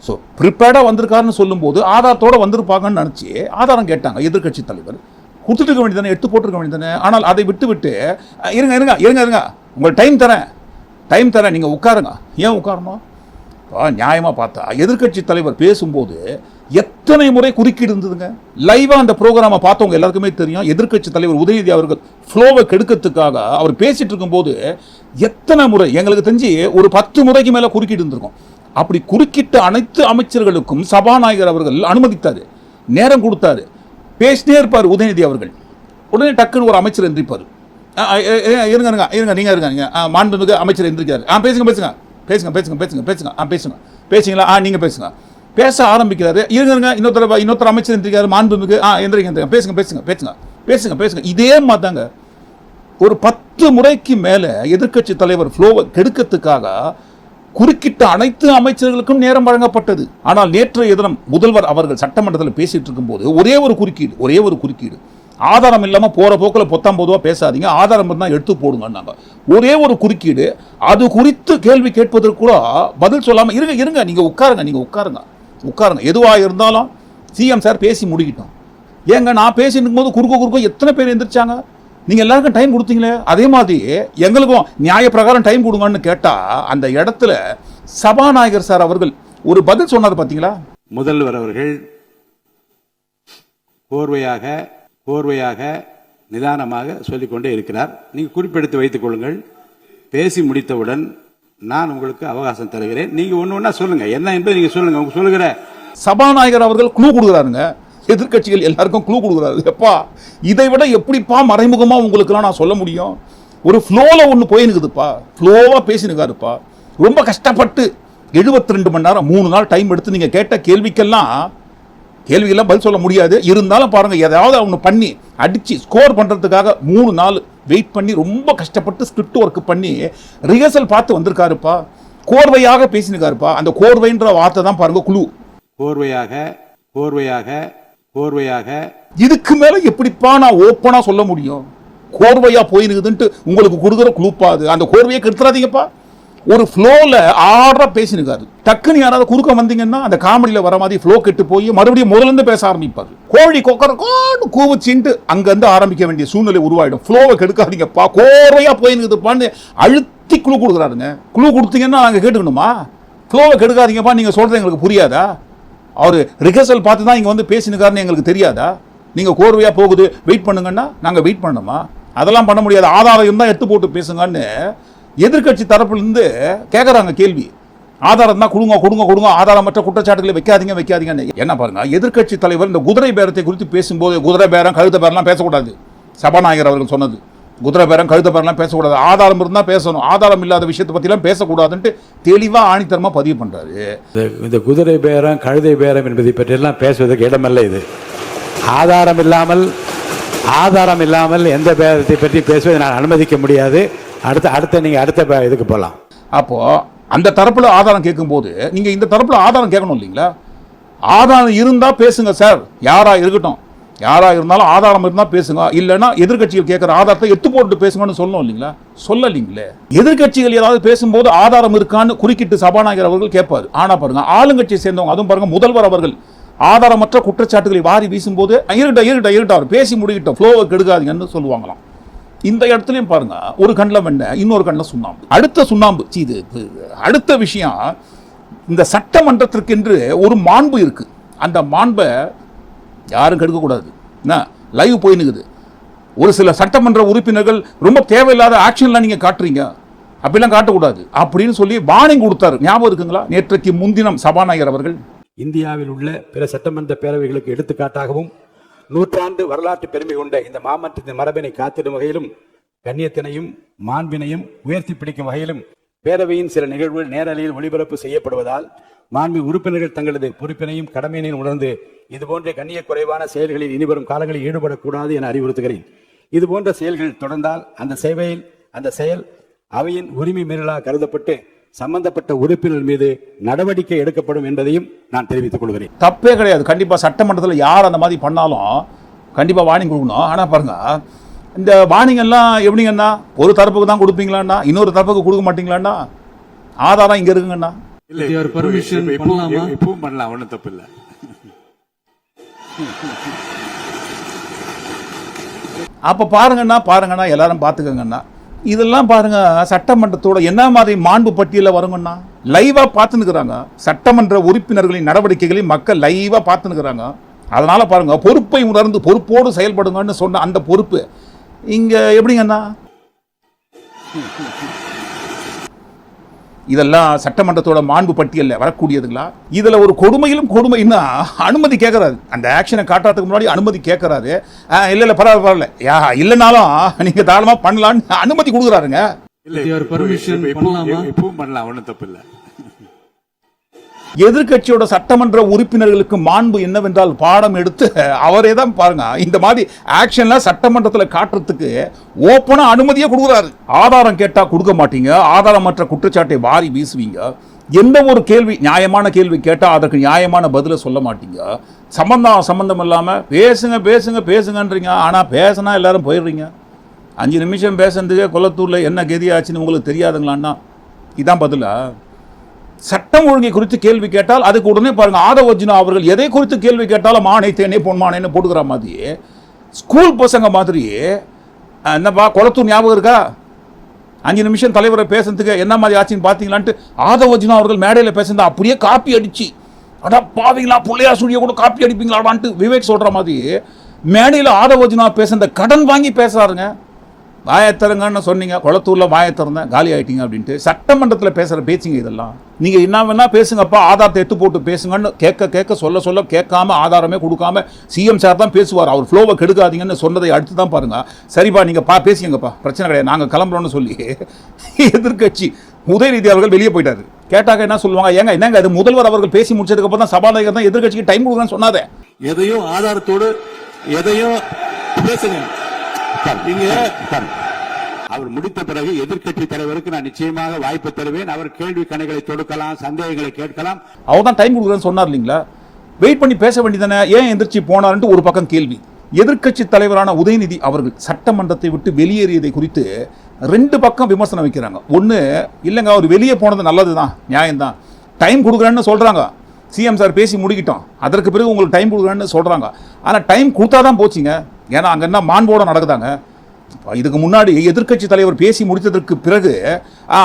ஸோ ப்ரிப்பேர்டாக வந்திருக்காருன்னு சொல்லும்போது ஆதாரத்தோடு வந்திருப்பாங்கன்னு நினச்சி ஆதாரம் கேட்டாங்க எதிர்க்கட்சி தலைவர். கொடுத்துட்டு இருக்க வேண்டியதானே, எடுத்து போட்டிருக்க வேண்டியதானே. ஆனால் அதை விட்டு இருங்க இருங்க இருங்க இருங்க உங்களுக்கு டைம் தரேன் நீங்கள் உட்காருங்க. ஏன் உட்காரணும்? நியாயமாக பார்த்தா எதிர்க்கட்சி தலைவர் பேசும்போது எத்தனை முறை குறுக்கீடு இருந்ததுங்க. லைவாக அந்த ப்ரோக்ராமை பார்த்தவங்க எல்லாருக்குமே தெரியும். எதிர்க்கட்சி தலைவர் உதயநிதி அவர்கள் ஃப்ளோவை கெடுக்கிறதுக்காக அவர் பேசிட்டு இருக்கும்போது எத்தனை முறை, எங்களுக்கு தெரிஞ்சு ஒரு 10 முறைக்கு மேலே குறுக்கீடு இருந்திருக்கும். அப்படி குறுக்கிட்ட அனைத்து அமைச்சர்களுக்கும் சபாநாயகர் அவர்கள் அனுமதித்தார், நேரம் கொடுத்தாரு, பேசினே இருப்பார் உதயநிதி அவர்கள். உடனே டக்குன்னு ஒரு அமைச்சர் எந்திரிப்பார். இருங்க நீங்கள் இருங்க மாண்புமிகு அமைச்சர் எந்திரிக்காரு. பேசுங்க பேசுங்களா, நீங்கள் பேசுங்க. பேச ஆரம்பிக்கிறாரு. இருங்க இன்னொருத்தர் அமைச்சர் எந்திரிக்காரு, மாண்புமிகு எந்திரிங்க, பேசுங்க. இதே மாதிரி தாங்க ஒரு 10 முறைக்கு மேலே எதிர்க்கட்சி தலைவர் ஃப்ளோவை கெடுக்கிறதுக்காக குறுக்கிட்ட அனைத்து அமைச்சர்களுக்கும் நேரம் வழங்கப்பட்டது. ஆனால் நேற்றைய தினம் முதல்வர் அவர்கள் சட்டமன்றத்தில் பேசிட்டு இருக்கும்போது ஒரே ஒரு குறுக்கீடு, ஆதாரம் இல்லாமல் போகிற போக்கில் பொத்தாம் பேசாதீங்க, ஆதாரம் இருந்தால் எடுத்து போடுங்கன்னாங்க. ஒரே ஒரு குறுக்கீடு. அது குறித்து கேள்வி கேட்பதற்கு கூட பதில் சொல்லாமல் இருங்க நீங்கள் உட்காருங்க. எதுவாக இருந்தாலும் சிஎம் சார் பேசி முடிக்கிட்டோம். ஏங்க நான் பேசிட்டு இருக்கும்போது குறுக்க எத்தனை பேர் எந்திரிச்சாங்க. நீங்கள் எல்லாருக்கும் டைம் கொடுத்தீங்களே, அதே மாதிரி எங்களுக்கும் நியாய பிரகாரம் டைம் கொடுங்கன்னு கேட்டால் அந்த இடத்துல சபாநாயகர் சார் அவர்கள் ஒரு பதில் சொன்னார் பார்த்தீங்களா. முதல்வர் அவர்கள் கோர்வையாக நிதானமாக சொல்லிக்கொண்டே இருக்கிறார். நீங்கள் குறிப்பெடுத்து வைத்துக் கொள்ளுங்கள். பேசி முடித்தவுடன் நான் உங்களுக்கு அவகாசம் தருகிறேன். நீங்க ஒண்ணு சொல்லுங்க, என்ன என்பதை நீங்க சொல்லுங்க. சொல்லுகிற சபாநாயகர் அவர்கள் க்ளூ கொடுக்குறாருங்க. எதிர்க்கட்சிகள் எல்லாருக்கும் க்ளூ கொடுக்குறாரு. எப்பா இதை விட எப்படிப்பா மறைமுகமா உங்களுக்குலாம் நான் சொல்ல முடியும். ஒரு ஃப்ளோல ஒன்று போயினுக்குதுப்பா, ஃப்ளோவா பேசினுக்காருப்பா. ரொம்ப கஷ்டப்பட்டு 72 மணி நேரம் 3 நாள் டைம் எடுத்து நீங்க கேட்ட கேள்விக்கெல்லாம் பதில் சொல்ல முடியாது. இருந்தாலும் பாருங்க, ஏதாவது ஒன்று பண்ணி அடிச்சு ஸ்கோர் பண்றதுக்காக 3 நாள் வெயிட் பண்ணி ரொம்ப கஷ்டப்பட்டு ஸ்கிரிப்ட் ஒர்க் பண்ணி ரிஹர்சல் பார்த்து வந்திருக்காருப்பா. கோர்வையாக பேசினுக்காருப்பா. அந்த கோர்வைன்ற வார்த்தை தான் பாருங்க குழு. கோர்வையாக இதுக்கு மேல எப்படிப்பா நான் ஓப்பனா சொல்ல முடியும்? கோர்வையா போயினுக்குதுன்ட்டு உங்களுக்கு கொடுக்குற குழுப்பாது. அந்த கோர்வையை கெடுத்துறாதீங்கப்பா. ஒரு ஃப்ளோல ஆர்டரா பேசினுக்காரு. டக்குன்னு யாராவது குறுக்க வந்தீங்கன்னா அந்த காமெடியில வர மாதிரி ஃப்ளோ கெட்டு போய் மறுபடியும் முதல்ல இருந்து பேச ஆரம்பிப்பாரு. கோழி கொக்கரன்னு கூவச்சின்ட்டு அங்கிருந்து ஆரம்பிக்க வேண்டிய சூழ்நிலை உருவாயிடும். ஃப்ளோவை கெடுக்காதீங்கப்பா, கோர்வையா போயினுக்குதுப்பான்னு அழுத்தி குழு கொடுக்குறாருங்க. குழு கொடுத்தீங்கன்னா நாங்கள் கேட்டுக்கணுமா? ஃப்ளோவை கெடுக்காதீங்கப்பா, நீங்க சொல்றது எங்களுக்கு புரியாதா? அவர் ரிஹர்சல் பார்த்து தான் இங்கே வந்து பேசினுக்காருன்னு எங்களுக்கு தெரியாதா? நீங்கள் கோர்வையாக போகுது வெயிட் பண்ணுங்கன்னா நாங்கள் வெயிட் பண்ணணுமா? அதெல்லாம் பண்ண முடியாது. ஆதாரம் தான் எடுத்து போட்டு பேசுங்கன்னு எதிர்க்கட்சி தரப்புலேருந்து கேட்குறாங்க கேள்வி. ஆதாரம் தான் கொடுங்க, ஆதாரமற்ற குற்றச்சாட்டுகளை வைக்காதீங்கன்னு. என்ன பாருங்க, எதிர்க்கட்சி தலைவர் இந்த குதிரை பேரத்தை குறித்து பேசும்போது குதிரை பேரம் கழுத பேரெல்லாம் பேசக்கூடாது. சபாநாயகர் அவர்கள் சொன்னது குதிரை பேரம் கழுத பேரெல்லாம் பேசக்கூடாது, ஆதாரம் இருந்தால் பேசணும், ஆதாரம் இல்லாத விஷயத்தை பற்றிலாம் பேசக்கூடாதுன்ட்டு தெளிவாக ஆணித்தரமாக பதிவு பண்ணுறாரு. இந்த குதிரை பேரம் கழுதை பேரம் என்பதை பற்றியெல்லாம் பேசுவதற்கு இடமல்ல. இது ஆதாரம் இல்லாமல் எந்த பேரத்தை பற்றி பேசுவதை நான் அனுமதிக்க முடியாது. அடுத்த இதுக்கு போகலாம். அப்போது அந்த தரப்பில் ஆதாரம் கேட்கும்போது நீங்கள் இந்த தரப்பில் ஆதாரம் கேட்கணும் இல்லைங்களா? ஆதாரம் இருந்தா பேசுங்க சார், யாரா இருக்கட்டும், யாரா இருந்தாலும் ஆதாரம் இருந்தா பேசுங்க, இல்லைன்னா எதிர்க்கட்சிகள் கேட்கிற ஆதாரத்தை எத்து போட்டு பேசுங்கன்னு சொல்லணும் இல்லைங்களா? சொல்லலீங்களே. எதிர்க்கட்சிகள் ஏதாவது பேசும்போது ஆதாரம் இருக்கான்னு குறுக்கிட்டு சபாநாயகர் அவர்கள் கேட்பாரு. ஆனா பாருங்க, ஆளுங்கட்சியை சேர்ந்தவங்க, அதுவும் பாருங்க முதல்வர் அவர்கள் ஆதாரமற்ற குற்றச்சாட்டுகளை வாரி வீசும்போது இருட்டா பேசி முடிக்கிட்டோம், ஃப்ளோவை கெடுக்காதீங்கன்னு சொல்லுவாங்களாம். இந்த இடத்துலையும் பாருங்க, ஒரு கண்ணில் வெண்ணெய், இன்னொரு கண்ணில் சுண்ணாம்பு. அடுத்த சுண்ணாம்பு இது அடுத்த விஷயம், இந்த சட்டமன்றத்திற்கென்று ஒரு மாண்பு இருக்கு. அந்த மாண்பை யாரும் கெடுக்கக்கூடாது. என்ன லைவ் போயினுக்குது, ஒரு சில சட்டமன்ற உறுப்பினர்கள் ரொம்ப தேவையில்லாத ஆக்ஷன்லாம் நீங்க காட்டுறீங்க, அப்படிலாம் காட்டக்கூடாது அப்படின்னு சொல்லி வார்னிங் கொடுத்தாரு. ஞாபகம் இருக்குங்களா? நேற்றைக்கு முன்தினம் சபாநாயகர் அவர்கள் இந்தியாவில் உள்ள பிற சட்டமன்ற பேரவைகளுக்கு எடுத்துக்காட்டாகவும் நூற்றாண்டு வரலாற்று பெருமை கொண்ட இந்த மாமன்றத்தின் மரபினை காத்திடும் வகையிலும் கண்ணியத்தினையும் மாண்பினையும் உயர்த்தி பிடிக்கும் வகையிலும் பேரவையின் சில நிகழ்வுகள் நேரலையில் ஒளிபரப்பு செய்யப்படுவதால் மாண்பு உறுப்பினர்கள் தங்களது பொறுப்பினையும் கடமையினையும் உணர்ந்து இதுபோன்ற கண்ணிய குறைவான செயல்களில் இனிவரும் காலங்களில் ஈடுபடக்கூடாது என அறிவுறுத்துகிறேன். இதுபோன்ற செயல்கள் தொடர்ந்தால் அந்த செயல் அவையின் உரிமை மீறலாக கருதப்பட்டு சம்பந்தப்பட்ட உறுப்பினர் மீது நடவடிக்கை எடுக்கப்படும் என்பதையும் நான் தெரிவித்துக் கொள்கிறேன். தப்பே கிடையாது. கண்டிப்பா சட்டமன்றத்தில் யார் அந்த மாதிரி பண்ணாலும் கண்டிப்பா வார்னிங் கொடுக்கணும். ஆனா பாருங்க, இந்த வார்னிங் எல்லாம் எப்படிங்கண்ணா, ஒரு தரப்புக்கு தான் கொடுப்பீங்களாண்ணா, இன்னொரு தரப்புக்கு கொடுக்க மாட்டீங்களாண்ணா? ஆதாரம் இங்க இருக்குங்கண்ணா. பர்மிஷன் பண்ணலாமா? இப்பவும் பண்ணலாம், ஒன்றும் தப்பு இல்லை. அப்ப பாருங்கண்ணா எல்லாரும் பாத்துக்கங்கண்ணா. இதெல்லாம் பாருங்க, சட்டமன்றத்தோட என்ன மாதிரி மாண்பு பட்டியலில் வருங்கண்ணா. லைவா பார்த்துன்னுக்குறாங்க, சட்டமன்ற உறுப்பினர்களின் நடவடிக்கைகளை மக்கள் லைவா பார்த்துன்னுக்குறாங்க. அதனால பாருங்க, பொறுப்பை உணர்ந்து பொறுப்போடு செயல்படுங்கன்னு சொன்ன அந்த பொறுப்பு இங்க எப்படிங்கண்ணா? இதெல்லாம் சட்டமன்றத்தோட மாண்பு பட்டியலில் வரக்கூடியதுங்களா? இதுல ஒரு கொடுமைன்னா அனுமதி கேட்கறாரு. அந்த ஆக்ஷனை காட்டுறதுக்கு முன்னாடி அனுமதி கேட்கறாரு. இல்ல பரவாயில்ல, இல்லைனாலும் நீங்க தாராளமா பண்ணலான்னு அனுமதி கொடுக்குறாருங்க. பர்மிஷன் பண்ணலாமா? இப்பவும் பண்ணலாம், ஒன்றும் தப்பு இல்லை. எதிர்க்கட்சியோட சட்டமன்ற உறுப்பினர்களுக்கு மாண்பு என்னவென்றால் பாடம் எடுத்து அவரே தான் பாருங்க இந்த மாதிரி ஆக்ஷன்லாம் சட்டமன்றத்தில் காட்டுறதுக்கு ஓப்பனா அனுமதியே கொடுக்குறாரு. ஆதாரம் கேட்டா கொடுக்க மாட்டீங்க, ஆதாரமற்ற குற்றச்சாட்டை வாரி வீசுவீங்க. எந்த ஒரு கேள்வி, நியாயமான கேள்வி கேட்டா அதற்கு நியாயமான பதில சொல்ல மாட்டீங்க. சம்பந்தம் இல்லாம பேசுங்கன்றீங்க. ஆனா பேசினா எல்லாரும் போயிடுறீங்க. 5 நிமிஷம் பேசுறதுக்கே கொளத்தூர்ல என்ன கெதி ஆச்சுன்னு உங்களுக்கு தெரியாதுங்களான்னா இதான் பதிலா? சட்டம் ஒழுங்கை குறித்து கேள்வி கேட்டால் அதுக்கு உடனே பாருங்க, ஆதவர்ஜுனா அவர்கள் எதை குறித்து கேள்வி கேட்டாலும் மானை தேனே பொன்மானேன்னு போட்டுக்கிற மாதிரி, ஸ்கூல் பசங்க மாதிரி. என்னப்பா கொளத்தூர் ஞாபகம் இருக்கா? 5 நிமிஷம் தலைவரை பேசுறதுக்கு என்ன மாதிரி ஆச்சுன்னு பார்த்தீங்களான்ட்டு ஆதவர்ஜுனா அவர்கள் மேடையில் பேசுறதா அப்படியே காப்பி அடிச்சு, அடா பாவீங்களா புள்ளையா சுழிய கூட காப்பி அடிப்பீங்களாடான்ட்டு விவேக் சொல்ற மாதிரி மேடையில் ஆதவர்ஜுனா பேசுறத கடன் வாங்கி பேசுறாருங்க. வாயத்திறங்கன்னு சொன்னீங்க, கொளத்தூர்ல வாயத்திறந்தேன், காலி ஆயிட்டீங்க அப்படின்ட்டு. சட்டமன்றத்தில் பேசுற பேச்சுங்க இதெல்லாம். நீங்க என்ன வேணா பேசுங்கப்பா, ஆதாரத்தை எடுத்து போட்டு பேசுங்கன்னு கேட்க சொல்ல கேட்காம ஆதாரமே கொடுக்காம சிஎம் சார் தான் பேசுவார். அவர் ஃப்ளோவை கெடுக்காதீங்கன்னு சொன்னதை அடுத்து தான் பாருங்க, சரிப்பா நீங்க பேசிங்கப்பா, பிரச்சனை கிடையாது, நாங்க கிளம்புறோம்னு சொல்லி எதிர்க்கட்சி உதயநிதி அவர்கள் வெளியே போயிட்டாரு. கேட்டாக்க என்ன சொல்லுவாங்க, என்னங்க அது முதல்வர் அவர்கள் பேசி முடிச்சதுக்கு அப்புறம் தான் சபாநாயகர் தான் எதிர்க்கட்சிக்கு டைம் கொடுக்குறேன்னு சொன்னாதே. எதையும் ஆதாரத்தோடு எதையும் பேசுங்க. அவர் முடித்த பிறகு எதிர்க்கட்சி தலைவருக்கு நான் நிச்சயமாக வாய்ப்பு தருவேன். அவர் கேள்வி கணைகளை தொடுக்கலாம், சந்தேகங்களை கேட்கலாம். அவர் தான் டைம் கொடுக்குறேன்னு சொன்னார் இல்லைங்களா? வெயிட் பண்ணி பேச வேண்டியதானே, ஏன் எந்திரிச்சு போனார்ன்ட்டு ஒரு பக்கம் கேள்வி. எதிர்க்கட்சி தலைவரான உதயநிதி அவர்கள் சட்டமன்றத்தை விட்டு வெளியேறியதை குறித்து 2 பக்கம் விமர்சனம் வைக்கிறாங்க. ஒன்று, இல்லைங்க அவர் வெளியே போனது நல்லது தான், நியாயம்தான், டைம் கொடுக்குறேன்னு சொல்றாங்க. சிஎம் சார் பேசி முடிக்கிட்டோம், அதற்கு பிறகு உங்களுக்கு டைம் கொடுக்குறேன்னு சொல்றாங்க. ஆனால் டைம் கொடுத்தா தான் போச்சுங்க. ஏன்னா அங்கே என்ன மாண்போட நடக்குதாங்க. இதுக்கு முன்னாடி எதிர்க்கட்சி தலைவர் பேசி முடித்ததற்கு பிறகு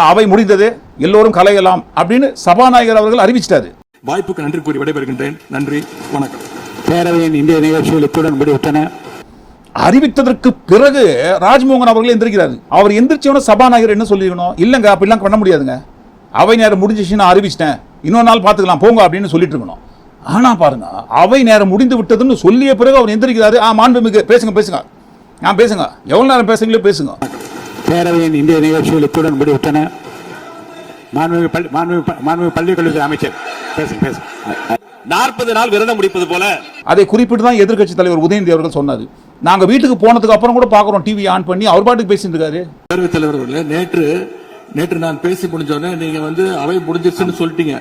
அவை முடிந்தது, எல்லோரும் கலையலாம் அப்படின்னு சபாநாயகர் அவர்கள் அறிவிச்சிட்டாரு. வாய்ப்புக்கு நன்றி கூறி விடைபெறுகின்றேன். நன்றி, வணக்கம். பேரவையின் இந்திய நிகழ்ச்சிகள் இத்துடன் முடிவுற்றன. அறிவித்ததற்கு பிறகு ராஜ்மோகன் அவர்கள் எந்திரிக்கிறாரு. அவர் எந்திரிச்சவன சபாநாயகர் என்ன சொல்லிருக்கணும், இல்லைங்க அப்படிலாம் பண்ண முடியாதுங்க, அவை நேரம் முடிஞ்சிச்சு, நான் அறிவிச்சிட்டேன், இன்னொரு நாள் பார்த்துக்கலாம் போங்க அப்படின்னு சொல்லிட்டு இருக்கணும். ஆனா பாருங்க, அவை நேரம் முடிந்து விட்டதுன்னு சொல்லிய பிறகு அவர் எந்திரிக்கிறாரு. மாண்புமிகு பேசுங்க பேசுங்க, எவ்வளவு நேரம் பேசுங்களோ பேசுங்க. பேரவையின் இந்திய நிகழ்ச்சிகள் இத்துடன் முடிவுற்றன. மாண்புமிகு பள்ளிக்கல்வித்துறை அமைச்சர் பேசுங்க. 40 நாள் விரதம் முடிப்பது போல அதை குறிப்பிட்டு தான் எதிர்க்கட்சி தலைவர் உதயநிதி அவர்கள் சொன்னாரு. நாங்க வீட்டுக்கு போனதுக்கு அப்புறம் கூட பாக்குறோம், டிவி ஆன் பண்ணி அவர் பாட்டுக்கு பேசிட்டு இருக்காரு. பேரவைத் தலைவர் அவர்களே, நேற்று நான் பேசி முடிஞ்சோடனே நீங்க அவை முடிஞ்சிருச்சுன்னு சொல்லிட்டீங்க.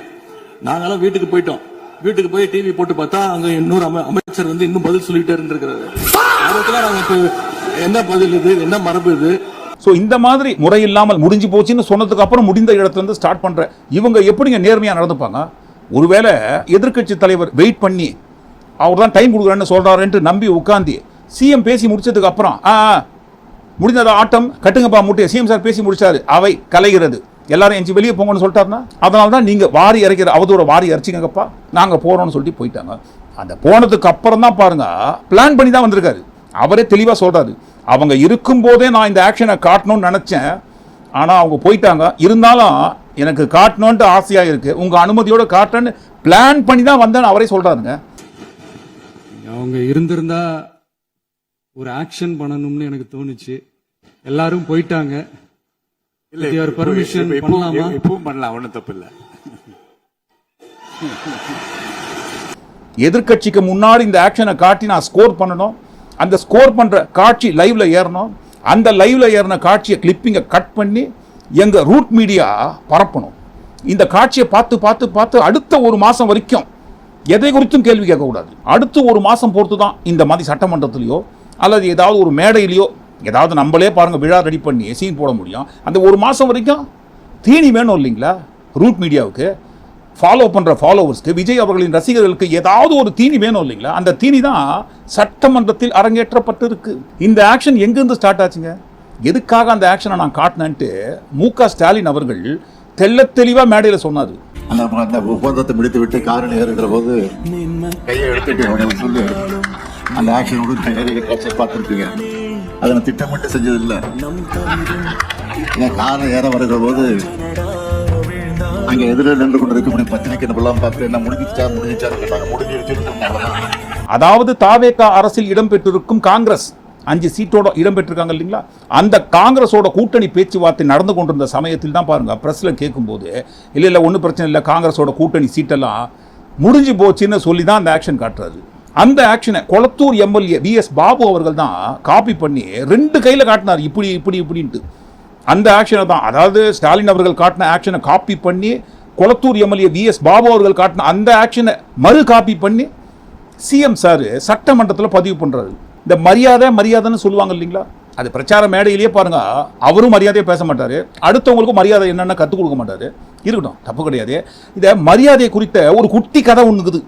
நாங்களாம் வீட்டுக்கு போயிட்டோம். வீட்டுக்கு போய் டிவி போட்டு பார்த்தா அங்க இன்னொரு அமைச்சர் வந்து இன்னும் பதில் சொல்லிட்டே இருந்திருக்கிறாரு. நாங்க இப்ப என்ன பதில் இது, என்ன மரபு இது? ஸோ இந்த மாதிரி முறை இல்லாமல் முடிஞ்சு போச்சுன்னு சொன்னதுக்கு அப்புறம் முடிந்த இடத்துல இருந்து ஸ்டார்ட் பண்ற இவங்க எப்படிங்க நேர்மையா நடந்துப்பாங்க? ஒருவேளை எதிர்க்கட்சி தலைவர் வெயிட் பண்ணி அவர் தான் டைம் கொடுக்குறேன்னு சொல்றாருன்ட்டு நம்பி உட்காந்து சிஎம் பேசி முடிச்சதுக்கு அப்புறம் முடிந்ததா ஆட்டம் கட்டுங்கப்பா மூட்டையை சிஎம் சார் பேசி முடிச்சாரு, அவை கலைகிறது, எல்லாரும் எஞ்சி வெளியே போங்கன்னு சொல்லிட்டாருன்னா அதனால தான் நீங்க வாரி இறைக்கிற அவதூற வாரி இறைச்சிங்கப்பா நாங்க போறோம்னு சொல்லிட்டு போயிட்டாங்க. அந்த போனதுக்கு அப்புறம் தான் பாருங்க பிளான் பண்ணி தான் வந்திருக்காரு. அவரே தெளிவா சொல்றாரு, அவங்க இருக்கும் போதே நான் இந்த ஆக்ஷனை காட்டணும்னு நினைச்சேன், ஆனா அவங்க போயிட்டாங்க, இருந்தாலும் எனக்கு காட்டணும்ட்டு ஆசையா இருக்கு, உங்க அனுமதியோட காட்டணும்னு பிளான் பண்ணி தான் வந்தேன்னு அவரே சொல்றாருங்க. அவங்க இருந்திருந்தா ஒரு ஆக்ஷன் பண்ணணும்னு எனக்கு தோணுச்சு. எல்லாரும் போயிட்டாங்க. பர்மிஷன் பண்ணலாமா? இப்பவும் பண்ணலாம், ஒன்றும் தப்பு இல்லை. எதிர்கட்சிக்கு முன்னாடி இந்த ஆக்ஷனை காட்டி நான் ஸ்கோர் பண்ணணும், அந்த ஸ்கோர் பண்ற காட்சி லைவ்ல ஏறணும், அந்த லைவ்ல ஏறின காட்சியை கிளிப்பிங்கை கட் பண்ணி எங்க ரூட் மீடியா பரப்பணும். இந்த காட்சியை பார்த்து பார்த்து பார்த்து அடுத்த ஒரு மாசம் வரைக்கும் எதை குறித்தும் கேள்வி கேட்கக்கூடாது. அடுத்து ஒரு மாசம் பொறுத்து தான் இந்த மாதிரி சட்டமன்றத்திலேயோ அல்லது ஏதாவது ஒரு மேடையிலையோ ஏதாவது நம்மளே பாருங்க விழா ரெடி பண்ணி சீன் போட முடியும். அந்த ஒரு மாசம் வரைக்கும் தீனி வேணும் இல்லைங்களா? ரூட் மீடியாவுக்கு ஃபாலோ பண்ற ஃபாலோவர்ஸ்க்கு, விஜய் அவர்களின் ரசிகர்களுக்கு ஏதாவது ஒரு தீனி வேணும் இல்லைங்களா? அந்த தீனி தான் சட்டமன்றத்தில் அரங்கேற்றப்பட்டிருக்கு. இந்த ஆக்ஷன் எங்கிருந்து ஸ்டார்ட் ஆச்சுங்க? எதுக்காக அந்த ஆக்ஷனை நான் காட்டினேன்ட்டு மு.க. ஸ்டாலின் அவர்கள் தெள்ள தெளிவா மேடையில் சொன்னாரு. அந்த ஒப்பந்தத்தை முடித்து விட்டு காரில் ஏறுகிற போது கையை எடுத்துட்டு சொல்லி அந்த ஆக்ஷனோடு காட்சியை பார்த்துருப்பீங்க. அதை நான் திட்டமிட்டு செஞ்சது இல்லை. காரில் ஏற வருகிற போது அங்க எதிரில் நின்று கொண்டு இருக்க பத்திரிக்கை பார்த்து என்ன முடிஞ்சிச்சாரு கேட்டாங்க. முடிஞ்சிருச்சு. அதாவது தாவேகா அரசில் இடம்பெற்றிருக்கும் காங்கிரஸ் 5 சீட்டோட இடம்பெற்றிருக்காங்க இல்லைங்களா? அந்த காங்கிரஸோட கூட்டணி பேச்சுவார்த்தை நடந்து கொண்டிருந்த சமயத்தில் தான் பாருங்க பிரஸ்ல கேட்கும்போது இல்லை ஒன்றும் பிரச்சனை இல்லை, காங்கிரஸோட கூட்டணி சீட்டெல்லாம் முடிஞ்சு போச்சுன்னு சொல்லி தான் அந்த ஆக்ஷன் காட்டுறாரு. அந்த ஆக்ஷனை கொளத்தூர் எம்எல்ஏ VS பாபு அவர்கள் தான் காப்பி பண்ணி 2 கையில காட்டினார், இப்படி இப்படி இப்படின்ட்டு. அந்த ஆக்ஷனை தான், அதாவது ஸ்டாலின் அவர்கள் காட்டின ஆக்ஷனை காப்பி பண்ணி கொளத்தூர் எம்எல்ஏ VS பாபு அவர்கள் காட்டின அந்த ஆக்ஷனை மறு காப்பி பண்ணி சிஎம் சார் சட்டமன்றத்தில் பதிவு பண்றாரு. இந்த மரியாதைன்னு சொல்லுவாங்க இல்லைங்களா? அது பிரச்சார மேடையிலேயே பாருங்க, அவரும் மரியாதையை பேச மாட்டாரு, அடுத்தவங்களுக்கும் மரியாதை என்னென்ன கற்றுக் கொடுக்க மாட்டாரு. இருக்கட்டும், தப்பு கிடையாது. இந்த மரியாதை குறித்த ஒரு குட்டி கதை ஒண்ணுக்குது,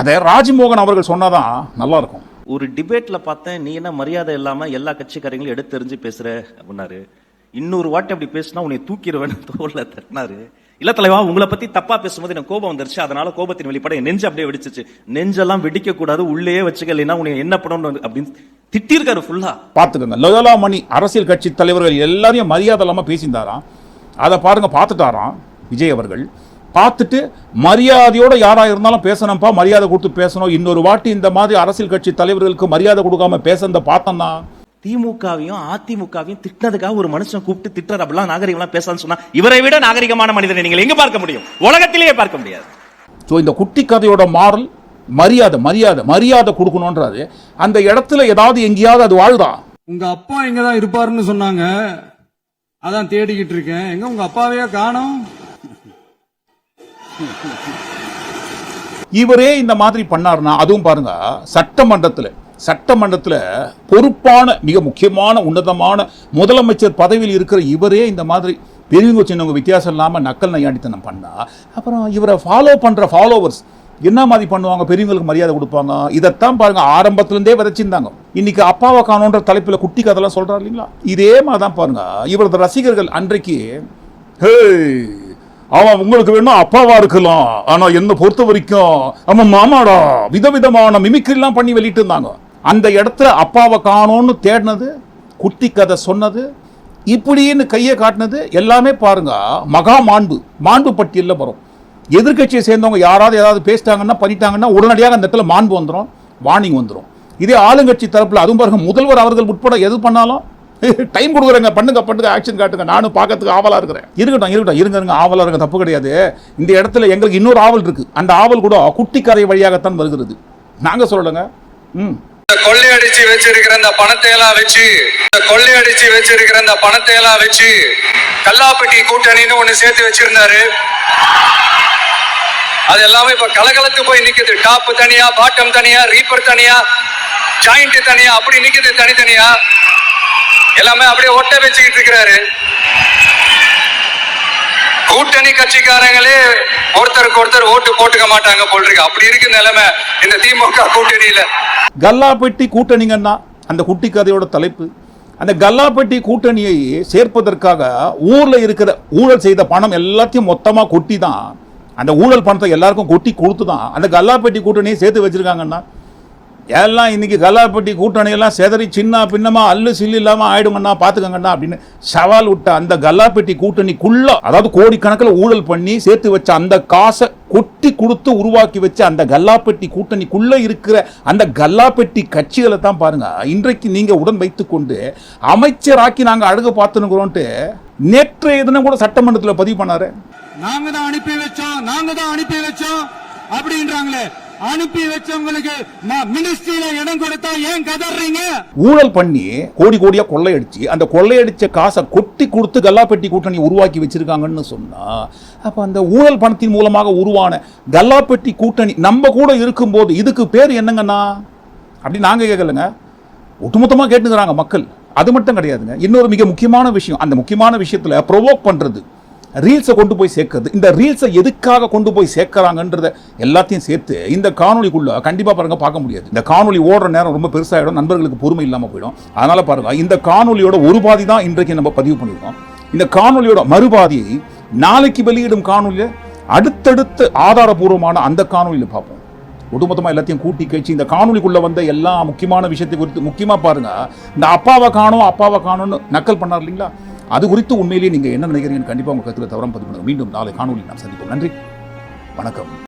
அதை ராஜ்மோகன் அவர்கள் சொன்னாதான் நல்லா இருக்கும். ஒரு டிபேட்ல பார்த்தேன், நீ என்ன மரியாதை இல்லாம எல்லா கட்சிக்காரங்களும் எடுத்து தெரிஞ்சு பேசுற அப்படின்னாரு. இன்னொரு வாட்டி அப்படி பேசினா உன்னை தூக்கிடுவேன் தோல்ல தட்டினாரு. இல்ல தலைவா, உங்களை பத்தி தப்பா பேசும்போது எனக்கு கோபம் வந்துருச்சு, அதனால கோபத்தின் வெளிப்பாடு என் நெஞ்சு அப்படியே வெடிச்சிச்சு. நெஞ்செல்லாம் வெடிக்க கூடாது, உள்ளே வச்சுக்க, இல்லைன்னா உன்னை என்ன பண்ணணும் அப்படின்னு திட்டிருக்காரு ஃபுல்லா. பாத்துக்கோங்க, லோயோலா மணி அரசியல் கட்சி தலைவர்கள் எல்லாரையும் மரியாதை இல்லாம பேசியிருந்தாராம். அதை பாருங்க பார்த்துட்டாராம் விஜய் அவர்கள். பார்த்துட்டு மரியாதையோட யாரா இருந்தாலும் பேசணும்ப்பா, மரியாதை கொடுத்து பேசணும், இன்னொரு வாட்டி இந்த மாதிரி அரசியல் கட்சி தலைவர்களுக்கு மரியாதை கொடுக்காம பேசுறத பார்த்தோம்னா திமுகவையும் அதிமுகவையும் திட்டினதுக்காக ஒரு மனுஷன் கூப்பிட்டு திட்டுறாரு, அப்படிலாம் நாகரிகம்லாம் பேசலாம்னு சொன்னா இவரை விட நாகரிகமான மனிதனை நீங்கள் எங்க பார்க்க முடியும்? உலகத்திலேயே பார்க்க முடியாது. ஸோ இந்த குட்டி கதையோட மாறல் மரியாதை மரியாதை மரியாதை கொடுக்கணும்ன்றாரு. அந்த இடத்துல ஏதாவது எங்கேயாவது அது வாழ்தா? உங்க அப்பா எங்கதான் இருப்பாருன்னு சொன்னாங்க, அதான் தேடிக்கிட்டு இருக்கேன். எங்க உங்க அப்பாவையா காணோம்? இவரே இந்த மாதிரி பண்ணாருன்னா அதுவும் பாருங்க சட்டமன்றத்தில் பொறுப்பான மிக முக்கியமான உன்னதமான முதலமைச்சர் பதவியில் இருக்கிற இவரே இந்த மாதிரி பெரியவங்க சின்னவங்க வித்தியாசம் இல்லாமல் நக்கல் நையாண்டித்தனம் பண்ணா அப்புறம் இவரை ஃபாலோ பண்ற ஃபாலோவர்ஸ் என்ன மாதிரி பண்ணுவாங்க? பெரியவங்களுக்கு மரியாதை கொடுப்பாங்க. இதைத்தான் பாருங்க ஆரம்பத்திலிருந்தே விதைச்சிருந்தாங்க. இன்னைக்கு அப்பாவை காணோன்ற தலைப்பில் குட்டி கதெல்லாம் சொல்றாரு இல்லைங்களா? இதே மாதிரி தான் பாருங்க இவரது ரசிகர்கள் அன்றைக்கு அவன் உங்களுக்கு வேணும் அப்பாவா இருக்கலாம், ஆனா என்ன பொறுத்த வரைக்கும் அவன் மாமாடா விதவிதமான மிமிக்ரிலாம் பண்ணி வெளியிட்டு இருந்தாங்க. அந்த இடத்துல அப்பாவை காணோன்னு தேடினது, குட்டி கதை சொன்னது, இப்படின்னு கையை காட்டினது எல்லாமே பாருங்க மகா மாண்பு பட்டியலில் வரும். எதிர்கட்சியை சேர்ந்தவங்க யாராவது ஏதாவது பேசிட்டாங்கன்னா பண்ணிட்டாங்கன்னா உடனடியாக அந்த இடத்துல மாண்பு வந்துடும், வார்னிங் வந்துடும். இதே ஆளுங்கட்சி தரப்புல அதுவும் பாருங்க முதல்வர் அவர்கள் உட்பட எது பண்ணாலும் டைம் கொடுக்குறேங்க, பண்ணுங்க ஆக்ஷன் காட்டுங்க, நானும் பார்க்கறதுக்கு ஆவலா இருக்கிறேன். இருக்கட்டும் இருங்க ஆவலா இருங்க, தப்பு கிடையாது. இந்த இடத்துல எங்களுக்கு இன்னொரு ஆவல் இருக்கு. அந்த ஆவல் கூட குட்டி கதை வழியாகத்தான் வருகிறது. நாங்க சொல்லலங்க. கொள்ளையடிச்சு வச்சிருக்கிற அந்த பணத்தை எல்லாம் வச்சு கல்லாப்பட்டி கூட்டணின்னு ஒண்ணு சேர்த்து வச்சிருந்தாரு. அது எல்லாமே இப்ப கலகலத்து போய் நிக்குது. டாப் தனியா, பாட்டம் தனியா, ரீப்பர் தனியா, ஜாயிண்ட் தனியா, அப்படி நிக்குது தனித்தனியா. எல்லாமே அப்படியே ஒட்ட வச்சுக்கிட்டு இருக்கிறாரு. கூட்டணி கட்சிக்காரங்களே ஒருத்தருக்கு ஒருத்தர் ஓட்டு போட்டுக்க மாட்டாங்க போல் இருக்கு. அப்படி இருக்கு நிலைமை இந்த திமுக கூட்டணியில. கல்லாப்பெட்டி கூட்டணிங்கன்னா அந்த குட்டி கதையோட தலைப்பு. அந்த கல்லாப்பெட்டி கூட்டணியை சேர்ப்பதற்காக ஊர்ல இருக்கிற ஊழல் செய்த பணம் எல்லாத்தையும் மொத்தமா கொட்டி தான், அந்த ஊழல் பணத்தை எல்லாருக்கும் கொட்டி கொடுத்து தான் அந்த கல்லாப்பெட்டி கூட்டணியை சேர்த்து வச்சிருக்காங்கன்னா, எல்லாம் இன்னைக்கு கல்லாப்பெட்டி கூட்டணியெல்லாம் செதறி சின்ன பின்னமா அல்லு சில்லு இல்லாமல் ஆயிடுங்கண்ணா பார்த்துக்கங்கண்ணா அப்படின்னு சவால் விட்ட அந்த கல்லாப்பெட்டி கூட்டணிக்குள்ள, அதாவது கோடிக்கணக்கில் ஊழல் பண்ணி சேர்த்து வச்ச அந்த காசை கொட்டி கொடுத்து உருவாக்கி வச்ச அந்த கல்லாப்பெட்டி கூட்டணிக்குள்ள இருக்கிற அந்த கல்லாப்பெட்டி கட்சிகளை தான் பாருங்க இன்றைக்கு நீங்க உடன் வைத்துக்கொண்டு அமைச்சராக்கி நாங்க அழகு பார்த்துனுங்கிறோன்ட்டு நேற்றைய தினம் கூட சட்டமன்றத்தில் பதிவு பண்ணாரு. நாங்க தான் அனுப்பி வச்சோம் அப்படின்றாங்களே. அனுப்பி வச்சவங்களுக்கு மினிஸ்ட்ரியில இடம் கொடுத்தா ஏன் கதறீங்க? ஊழல் பண்ணி கோடி கோடியா கொள்ளையடிச்சு அந்த கொள்ளையடிச்ச காசை கொட்டி கொடுத்து கல்லாப்பெட்டி கூட்டணி உருவாக்கி வச்சிருக்காங்கன்னு சொன்னா, அப்ப அந்த ஊழல் பணத்தின் மூலமாக உருவான கல்லாப்பெட்டி கூட்டணி நம்ம கூட இருக்கும்போது இதுக்கு பேர் என்னங்கன்னா அப்படி நாங்க கேட்கலங்க, ஒட்டுமொத்தமா கேட்டுக்கிறாங்க மக்கள். அது மட்டும் கிடையாதுங்க, இன்னொரு மிக முக்கியமான விஷயம். அந்த முக்கியமான விஷயத்துல ப்ரொவோக் பண்றது, ரீல்ஸை கொண்டு போய் சேர்க்கிறது. இந்த ரீல்ஸை எதுக்காக கொண்டு போய் சேர்க்கிறாங்கன்றத எல்லாத்தையும் சேர்த்து இந்த காணொலிக்குள்ள கண்டிப்பாக பாருங்க பார்க்க முடியாது. இந்த காணொலி ஓடுற நேரம் ரொம்ப பெருசாகிடும், நண்பர்களுக்கு பொறுமை இல்லாமல் போயிடும். அதனால பாருங்க இந்த காணொலியோட ஒரு பாதி தான் இன்றைக்கு நம்ம பதிவு பண்ணியிருக்கோம். இந்த காணொலியோட மறுபாதியை நாளைக்கு வெளியிடும் காணொலியை அடுத்தடுத்து ஆதாரபூர்வமான அந்த காணொலியில் பார்ப்போம். ஒட்டுமொத்தமாக எல்லாத்தையும் கூட்டி கழிச்சு இந்த காணொலிக்குள்ள வந்த எல்லா முக்கியமான விஷயத்தை குறித்து முக்கியமாக பாருங்க. இந்த அப்பாவை காணும்னு நக்கல் பண்ணார் இல்லைங்களா, அது குறித்து உண்மையிலேயே நீங்க என்ன நினைக்கிறீங்கன்னு கண்டிப்பாக உங்க கருத்துல தவறாம பதிவு பண்ணுங்க. மீண்டும் நாளை காணொலி நாம் சந்திப்போம். நன்றி, வணக்கம்.